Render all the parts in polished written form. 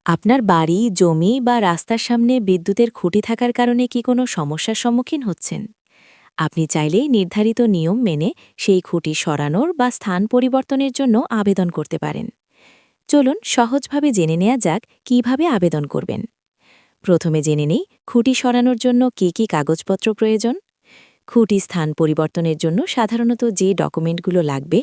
আপনার বাড়ি, জমি বা রাস্তার সামনে বিদ্যুতের খুঁটি থাকার কারণে কি কোনো সমস্যার সম্মুখীন হচ্ছেন? আপনি চাইলেই নির্ধারিত নিয়ম মেনে সেই খুঁটি সরানোর বা স্থান পরিবর্তনের জন্য আবেদন করতে পারেন। চলুন সহজভাবে জেনে নেওয়া যাক কিভাবে আবেদন করবেন। প্রথমে জেনে নেই খুঁটি সরানোর জন্য কি কাগজপত্র প্রয়োজন। খুঁটি স্থান পরিবর্তনের জন্য সাধারণত যে ডকুমেন্টগুলো লাগবে: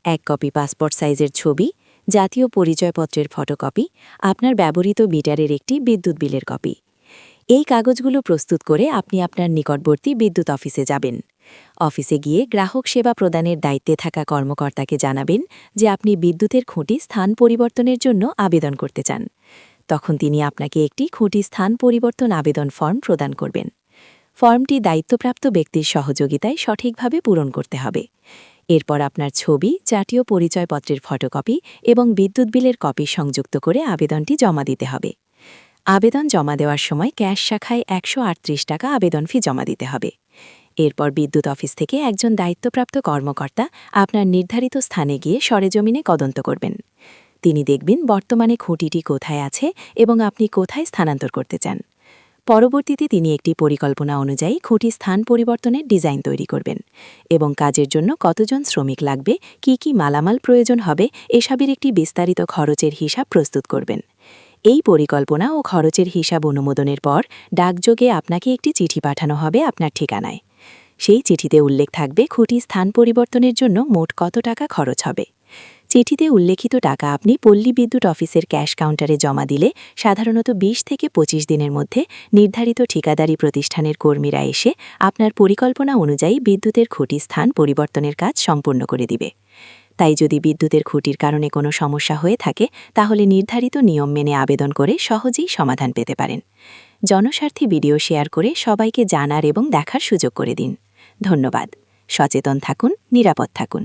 1 কপি পাসপোর্ট সাইজের ছবি, জাতীয় পরিচয়পত্রের ফটোকপি, আপনার ব্যবহৃত মিটারের একটি বিদ্যুৎ বিলের কপি। এই কাগজগুলো প্রস্তুত করে আপনি আপনার নিকটবর্তী বিদ্যুৎ অফিসে যাবেন। অফিসে গিয়ে গ্রাহক সেবা প্রদানের দায়িত্বে থাকা কর্মকর্তাকে জানাবেন যে আপনি বিদ্যুতের খুঁটি স্থান পরিবর্তনের জন্য আবেদন করতে চান। তখন তিনি আপনাকে একটি খুঁটি স্থান পরিবর্তন আবেদন ফর্ম প্রদান করবেন। ফর্মটি দায়িত্বপ্রাপ্ত ব্যক্তির সহযোগিতায় সঠিকভাবে পূরণ করতে হবে। এরপর আপনার ছবি, জাতীয় পরিচয়পত্রের ফটোকপি এবং বিদ্যুৎ বিলের কপি সংযুক্ত করে আবেদনটি জমা দিতে হবে। আবেদন জমা দেওয়ার সময় ক্যাশ শাখায় 138 টাকা আবেদন ফি জমা দিতে হবে। এরপর বিদ্যুৎ অফিস থেকে একজন দায়িত্বপ্রাপ্ত কর্মকর্তা আপনার নির্ধারিত স্থানে গিয়ে সরেজমিনে তদন্ত করবেন। তিনি দেখবেন বর্তমানে খুঁটিটি কোথায় আছে এবং আপনি কোথায় স্থানান্তর করতে চান। পরবর্তীতে তিনি একটি পরিকল্পনা অনুযায়ী খুঁটি স্থান পরিবর্তনের ডিজাইন তৈরি করবেন এবং কাজের জন্য কতজন শ্রমিক লাগবে, কি মালামাল প্রয়োজন হবে, এসবের একটি বিস্তারিত খরচের হিসাব প্রস্তুত করবেন। এই পরিকল্পনা ও খরচের হিসাব অনুমোদনের পর ডাকযোগে আপনাকে একটি চিঠি পাঠানো হবে আপনার ঠিকানায়। সেই চিঠিতে উল্লেখ থাকবে খুঁটি স্থান পরিবর্তনের জন্য মোট কত টাকা খরচ হবে। চিঠিতে উল্লেখিত টাকা আপনি পল্লী বিদ্যুৎ অফিসের ক্যাশ কাউন্টারে জমা দিলে সাধারণত 20 থেকে 25 দিনের মধ্যে নির্ধারিত ঠিকাদারি প্রতিষ্ঠানের কর্মীরা এসে আপনার পরিকল্পনা অনুযায়ী বিদ্যুতের খুঁটি স্থান পরিবর্তনের কাজ সম্পূর্ণ করে দিবে। তাই যদি বিদ্যুতের খুঁটির কারণে কোনো সমস্যা হয়ে থাকে তাহলে নির্ধারিত নিয়ম মেনে আবেদন করে সহজেই সমাধান পেতে পারেন। জনস্বার্থে ভিডিও শেয়ার করে সবাইকে জানার এবং দেখার সুযোগ করে দিন। ধন্যবাদ। সচেতন থাকুন, নিরাপদ থাকুন।